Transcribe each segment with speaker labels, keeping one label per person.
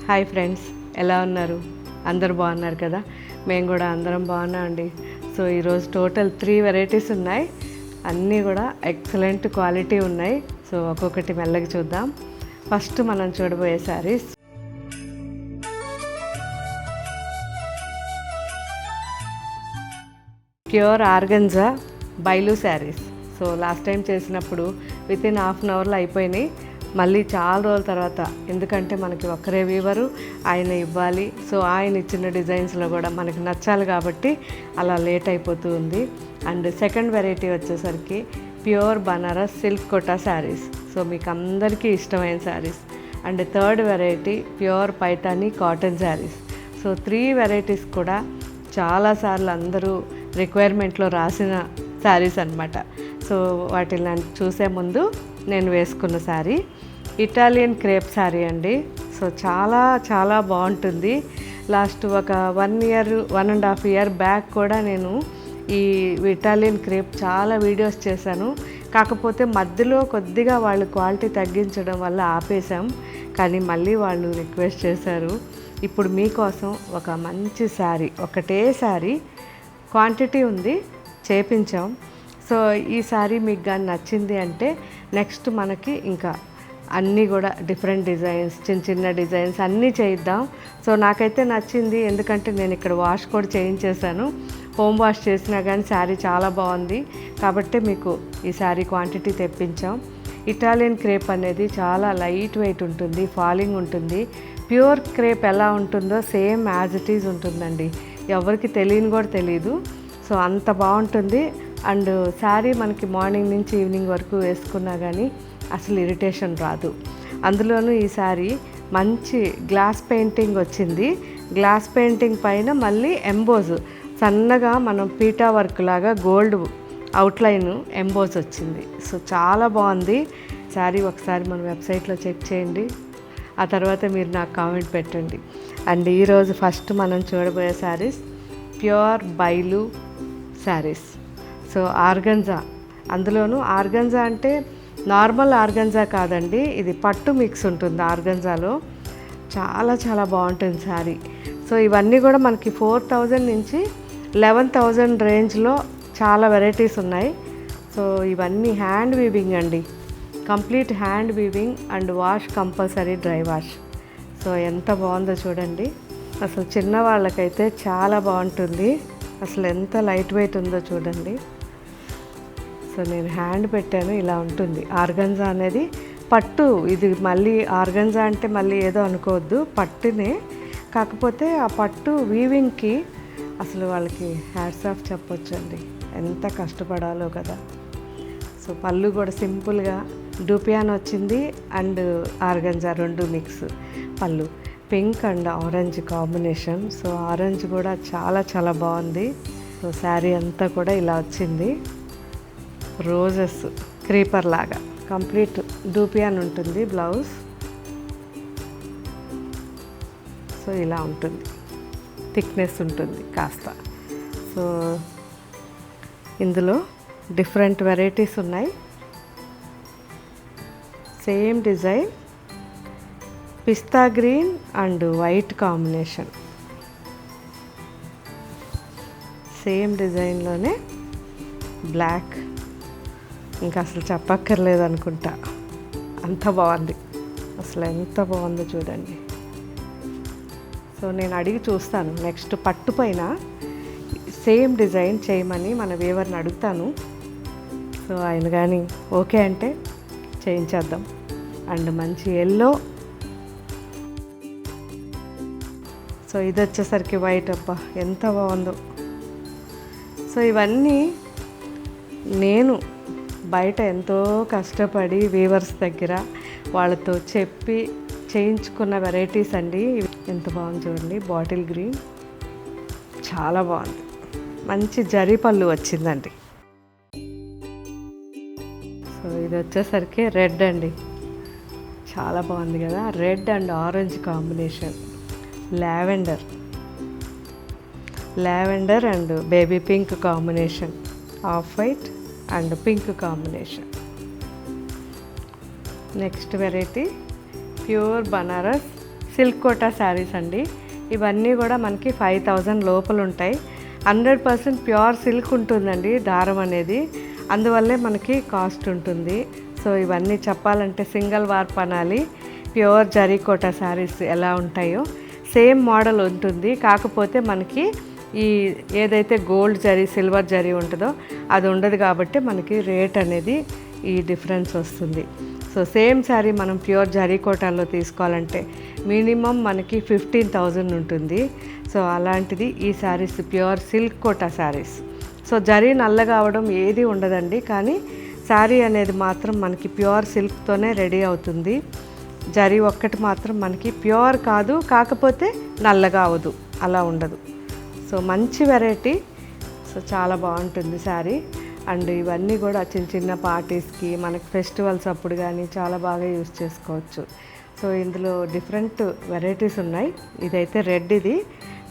Speaker 1: Hi friends, ఎలా ఉన్నారు? అందరు బాగున్నారు కదా? మేము కూడా అందరం బాగున్నామండి. సో ఈరోజు టోటల్ 3 వెరైటీస్ ఉన్నాయి. అన్నీ కూడా ఎక్సలెంట్ క్వాలిటీ ఉన్నాయి. సో ఒక్కొక్కటి మెల్లగా చూద్దాం. ఫస్ట్ మనం చూడబోయే శారీస్ ప్యూర్ ఆర్గంజా బైలు శారీస్. సో లాస్ట్ టైం చేసినప్పుడు వితిన్ హాఫ్ అన్ అవర్లో అయిపోయినాయి. మళ్ళీ చాలా రోజుల తర్వాత, ఎందుకంటే మనకి ఒక్కరే వీవరు, ఆయన ఇవ్వాలి. సో ఆయన ఇచ్చిన డిజైన్స్లో కూడా మనకి నచ్చాలి కాబట్టి అలా లేట్ అయిపోతూ ఉంది. అండ్ సెకండ్ వెరైటీ వచ్చేసరికి pure Banaras silk Kota saris. So మీకు అందరికీ ఇష్టమైన saris. And third variety pure Paithani cotton saris. So 3 varieties కూడా చాలాసార్లు అందరూ రిక్వైర్మెంట్లో రాసిన శారీస్ అన్నమాట. సో వాటిని చూసే ముందు నేను వేసుకున్న శారీ ఇటాలియన్ క్రేప్ శారీ అండి. సో చాలా చాలా బాగుంటుంది. లాస్ట్ ఒక 1.5 ఇయర్ బ్యాక్ కూడా నేను ఈ ఇటాలియన్ క్రేప్ చాలా వీడియోస్ చేశాను. కాకపోతే మధ్యలో కొద్దిగా వాళ్ళు క్వాలిటీ తగ్గించడం వల్ల ఆపేశాం. కానీ మళ్ళీ వాళ్ళు రిక్వెస్ట్ చేశారు. ఇప్పుడు మీకోసం ఒక మంచి శారీ, ఒకటే శారీ, క్వాంటిటీ ఉంది, చేపించాం. సో ఈ శారీ మీకు కానీ నచ్చింది అంటే నెక్స్ట్ మనకి ఇంకా అన్నీ కూడా డిఫరెంట్ డిజైన్స్, చిన్న చిన్న డిజైన్స్ అన్నీ చేయిద్దాం. సో నాకైతే నచ్చింది, ఎందుకంటే నేను ఇక్కడ వాష్ కూడా చేయించేశాను. హోమ్ వాష్ చేసినా కానీ శారీ చాలా బాగుంది కాబట్టి మీకు ఈ శారీ క్వాంటిటీ తెప్పించాం. ఇటాలియన్ క్రేప్ అనేది చాలా లైట్ వెయిట్ ఉంటుంది, ఫాలింగ్ ఉంటుంది. ప్యూర్ క్రేప్ ఎలా ఉంటుందో సేమ్ యాజ్ ఇట్ ఈజ్ ఉంటుందండి. ఎవరికి తెలియని కూడా తెలియదు. సో అంత బాగుంటుంది. అండ్ శారీ మనకి మార్నింగ్ నుంచి ఈవినింగ్ వరకు వేసుకున్నా కానీ అసలు ఇరిటేషన్ రాదు. అందులోనూ ఈ శారీ మంచి గ్లాస్ పెయింటింగ్ వచ్చింది. గ్లాస్ పెయింటింగ్ పైన మళ్ళీ ఎంబోజ్, సన్నగా మనం పీటా వర్క్ లాగా గోల్డ్ అవుట్లైన్ ఎంబోజ్ వచ్చింది. సో చాలా బాగుంది శారీ. ఒకసారి మన వెబ్సైట్లో చెక్ చేయండి, ఆ తర్వాత మీరు నాకు కామెంట్ పెట్టండి. అండ్ ఈరోజు ఫస్ట్ మనం చూడబోయే శారీస్ ప్యూర్ బైలు శారీస్. సో ఆర్గంజా, అందులోనూ ఆర్గంజా అంటే నార్మల్ ఆర్గంజా కాదండి, ఇది పట్టు మిక్స్ ఉంటుంది ఆర్గంజాలో. చాలా చాలా బాగుంటుంది శారీ. సో ఇవన్నీ కూడా మనకి 4,000 నుంచి 11,000 రేంజ్లో చాలా వెరైటీస్ ఉన్నాయి. సో ఇవన్నీ హ్యాండ్ వీవింగ్ అండి, complete hand weaving. And wash compulsory, dry wash. So ఎంత బాగుందో చూడండి. అసలు చిన్న వాళ్ళకైతే చాలా బాగుంటుంది. అసలు ఎంత లైట్ వెయిట్ ఉందో చూడండి. సో నేను హ్యాండ్ పెట్టాను, ఇలా ఉంటుంది. ఆర్గంజా అనేది పట్టు, ఇది మళ్ళీ ఆర్గంజా అంటే మళ్ళీ ఏదో అనుకోవద్దు, పట్టునే. కాకపోతే ఆ పట్టు వీవింగ్కి అసలు వాళ్ళకి హ్యాట్స్ ఆఫ్ చెప్పొచ్చు అండి, ఎంత కష్టపడాలో కదా. సో పళ్ళు కూడా సింపుల్గా డూపియాన్ వచ్చింది అండ్ ఆర్గంజా 2 మిక్స్ పళ్ళు. Pink and orange combination. So orange కూడా చాలా చాలా బాగుంది. సో శారీ అంతా కూడా ఇలా వచ్చింది, రోజెస్ క్రీపర్ లాగా కంప్లీట్ డూపియాన్ ఉంటుంది బ్లౌజ్. సో ఇలా ఉంటుంది, థిక్నెస్ ఉంటుంది కాస్త. సో ఇందులో డిఫరెంట్ వెరైటీస్ ఉన్నాయి. Same design, pista green and white combination. Same డిజైన్లోనే బ్లాక్, ఇంకా అసలు చెప్పక్కర్లేదు అనుకుంటా, అంత బాగుంది. అసలు ఎంత బాగుందో చూడండి. సో నేను అడిగి చూస్తాను, నెక్స్ట్ పట్టు పైన సేమ్ డిజైన్ చేయమని మన వీవర్ని అడుగుతాను. సో ఆయన కానీ ఓకే అంటే చేయించేద్దాం. అండ్ మంచి ఎల్లో. సో ఇది వచ్చేసరికి వైట్. అబ్బా ఎంత బాగుందో. సో ఇవన్నీ నేను బయట ఎంతో కష్టపడి వీవర్స్ దగ్గర వాళ్ళతో చెప్పి చేయించుకున్న వెరైటీస్ అండి. ఎంత బాగుంది చూడండి. బాటిల్ గ్రీన్ చాలా బాగుంది, మంచి జరీ పళ్ళు వచ్చిందండి. సో ఇది వచ్చేసరికి రెడ్ అండి, చాలా బాగుంది కదా. Red and orange combination. Lavender and baby pink combination. Off white and pink combination. Next variety pure Banaras silk Kota saris అండి. ఇవన్నీ కూడా మనకి 5000 లోపల ఉంటాయి. 100% ప్యూర్ సిల్క్ ఉంటుందండి దారం అనేది, అందువల్లే మనకి కాస్ట్ ఉంటుంది. సో ఇవన్నీ చెప్పాలంటే సింగిల్ వార్ప్ అనాలి. ప్యూర్ జరీ కోటా శారీస్ ఎలా ఉంటాయో సేమ్ మోడల్ ఉంటుంది, కాకపోతే మనకి ఈ ఏదైతే గోల్డ్ జరీ సిల్వర్ జరీ ఉంటుందో అది ఉండదు కాబట్టి మనకి రేట్ అనేది ఈ డిఫరెన్స్ వస్తుంది. సో సేమ్ శారీ మనం ప్యూర్ జరీ కోటాలో తీసుకోవాలంటే మినిమం మనకి 15,000 ఉంటుంది. సో అలాంటిది ఈ saris pure silk Kota saris. So zari నల్లగా అవడం ఏది ఉండదండి, కానీ శారీ అనేది మాత్రం మనకి ప్యూర్ సిల్క్తోనే రెడీ అవుతుంది. జరీ ఒక్కటి మాత్రం మనకి ప్యూర్ కాదు, కాకపోతే నల్లగా అవదు, అలా ఉండదు. సో మంచి వెరైటీ. సో చాలా బాగుంటుంది శారీ. అండ్ ఇవన్నీ కూడా చిన్న చిన్న పార్టీస్కి మనకి ఫెస్టివల్స్ అప్పుడు కానీ చాలా బాగా యూజ్ చేసుకోవచ్చు. సో ఇందులో డిఫరెంట్ వెరైటీస్ ఉన్నాయి. ఇదైతే రెడ్, ఇది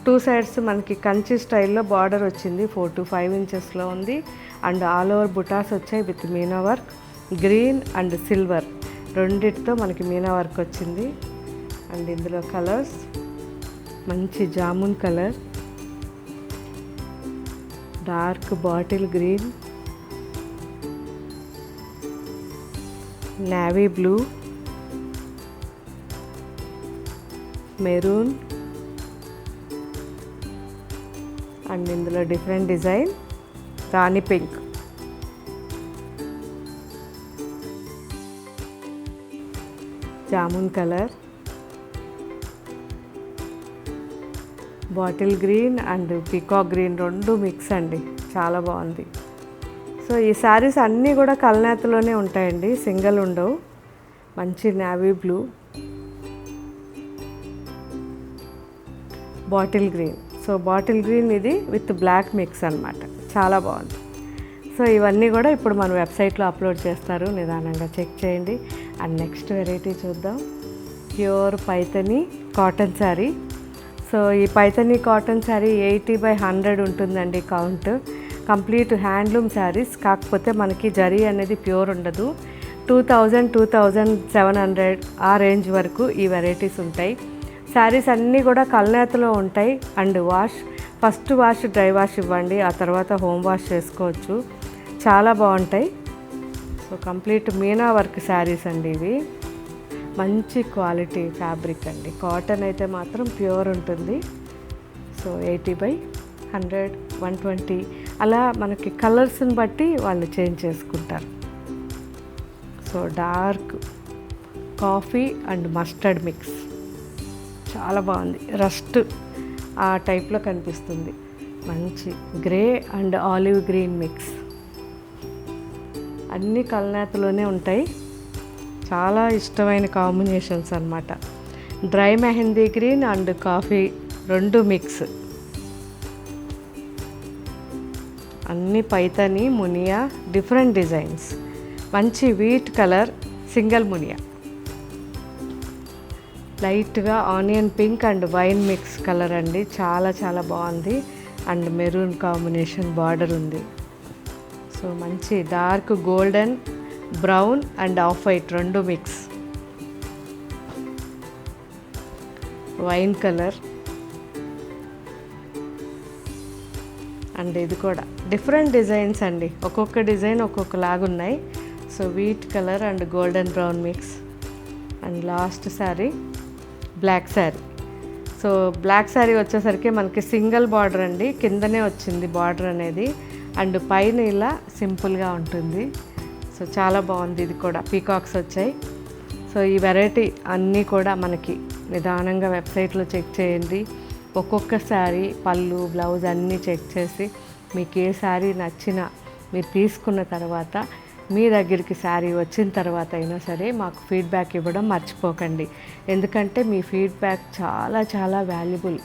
Speaker 1: 2 sides మనకి కంచి స్టైల్లో బార్డర్ వచ్చింది, 4 to 5 inchesలో ఉంది. అండ్ ఆల్ ఓవర్ బుటాస్ వచ్చాయి with meena work, green and silver రెండిటితో మనకి మీనా వర్క్ వచ్చింది. అండ్ ఇందులో కలర్స్ మంచి jamun colour, dark bottle green, navy blue, maroon, and ఇందులో different design rani pink, jamun colour, bottle green and peacock green రెండు మిక్స్ అండి, చాలా బాగుంది. సో ఈ శారీస్ అన్నీ కూడా కల్నేతలోనే ఉంటాయండి, సింగిల్ ఉండవు. మంచి navy blue, bottle green. So bottle green ఇది విత్ బ్లాక్ మిక్స్ అన్నమాట, చాలా బాగుంది. సో ఇవన్నీ కూడా ఇప్పుడు మన వెబ్సైట్లో అప్లోడ్ చేస్తారు, నిదానంగా చెక్ చేయండి. అండ్ నెక్స్ట్ వెరైటీ చూద్దాం. Pure Paithani cotton sari. So ఈ పైథనీ కాటన్ శారీ 80/100 ఉంటుందండి కౌంట్. కంప్లీట్ హ్యాండ్లూమ్ శారీస్, కాకపోతే మనకి జరీ అనేది ప్యూర్ ఉండదు. 2000, 2700 ఆ రేంజ్ వరకు ఈ వెరైటీస్ ఉంటాయి. శారీస్ అన్నీ కూడా కల్నేతలో ఉంటాయి. And first wash dry wash ఇవ్వండి, ఆ తర్వాత హోమ్ వాష్ చేసుకోవచ్చు, చాలా బాగుంటాయి. So complete Meena work saris అండి ఇవి. మంచి క్వాలిటీ ఫ్యాబ్రిక్ అండి. కాటన్ అయితే మాత్రం ప్యూర్ ఉంటుంది. సో 80/100, 120 అలా మనకి కలర్స్ని బట్టి వాళ్ళు చేంజ్ చేసుకుంటారు. So dark coffee and mustard mix, చాలా బాగుంది. రస్ట్ ఆ టైప్లో కనిపిస్తుంది. మంచి grey and olive green mix, అన్నీ కల్నేతలోనే ఉంటాయి. చాలా ఇష్టమైన కాంబినేషన్స్ అన్నమాట. Dry mehndi green and coffee రెండు మిక్స్. అన్ని పైథనీ మునియా డిఫరెంట్ డిజైన్స్. మంచి వీట్ కలర్ సింగిల్ మునియా, లైట్గా onion pink and wine mix colour అండి, చాలా చాలా బాగుంది. అండ్ మెరూన్ కాంబినేషన్ బార్డర్ ఉంది. సో మంచి dark golden brown and off white రెండు మిక్స్, వైన్ కలర్. అండ్ ఇది కూడా డిఫరెంట్ డిజైన్స్ అండి, ఒక్కొక్క డిజైన్ ఒక్కొక్కలాగా ఉన్నాయి. So wheat colour and golden brown mix. And last sari black sari. So black sari వచ్చేసరికి మనకి సింగిల్ బార్డర్ అండి, కిందనే వచ్చింది బార్డర్ అనేది. అండ్ పైన ఇలా సింపుల్గా ఉంటుంది. సో చాలా బాగుంది. ఇది కూడా పీకాక్స్ వచ్చాయి. సో ఈ వెరైటీ అన్నీ కూడా మనకి నిదానంగా వెబ్సైట్లో చెక్ చేయండి. ఒక్కొక్క శారీ పళ్ళు బ్లౌజ్ అన్నీ చెక్ చేసి మీకు ఏ శారీ నచ్చినా మీరు తీసుకున్న తర్వాత మీ దగ్గరికి శారీ వచ్చిన తర్వాత అయినా సరే మాకు ఫీడ్బ్యాక్ ఇవ్వడం మర్చిపోకండి. ఎందుకంటే మీ ఫీడ్బ్యాక్ చాలా చాలా వాల్యుబుల్.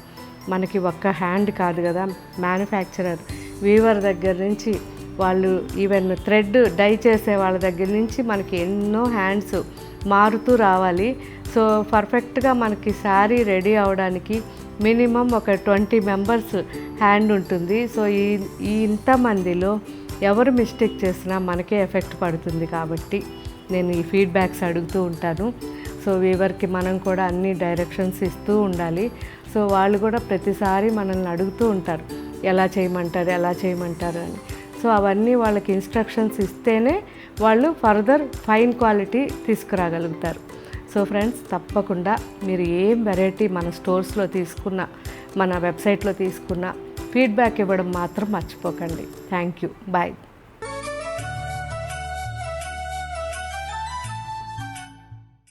Speaker 1: మనకి ఒక్క హ్యాండ్ కాదు కదా, మ్యానుఫ్యాక్చరర్ వీవర్ దగ్గర నుంచి వాళ్ళు ఈవెన్ థ్రెడ్ డై చేసే వాళ్ళ దగ్గర నుంచి మనకి ఎన్నో హ్యాండ్స్ మారుతూ రావాలి. సో పర్ఫెక్ట్గా మనకి శారీ రెడీ అవడానికి మినిమం ఒక 20 మెంబర్స్ హ్యాండ్ ఉంటుంది. సో ఈ ఇంతమందిలో ఎవరు మిస్టేక్ చేసినా మనకే ఎఫెక్ట్ పడుతుంది. కాబట్టి నేను ఈ ఫీడ్బ్యాక్స్ అడుగుతూ ఉంటాను. సో వీవర్కి మనం కూడా అన్ని డైరెక్షన్స్ ఇస్తూ ఉండాలి. సో వాళ్ళు కూడా ప్రతిసారి మనల్ని అడుగుతూ ఉంటారు, ఎలా చేయమంటారు అని. సో అవన్నీ వాళ్ళకి ఇన్స్ట్రక్షన్స్ ఇస్తేనే వాళ్ళు ఫర్దర్ ఫైన్ క్వాలిటీ తీసుకురాగలుగుతారు. సో ఫ్రెండ్స్, తప్పకుండా మీరు ఏం వెరైటీ మన స్టోర్స్లో తీసుకున్నా, మన వెబ్సైట్లో తీసుకున్నా ఫీడ్బ్యాక్ ఇవ్వడం మాత్రం మర్చిపోకండి. Thank you. బాయ్.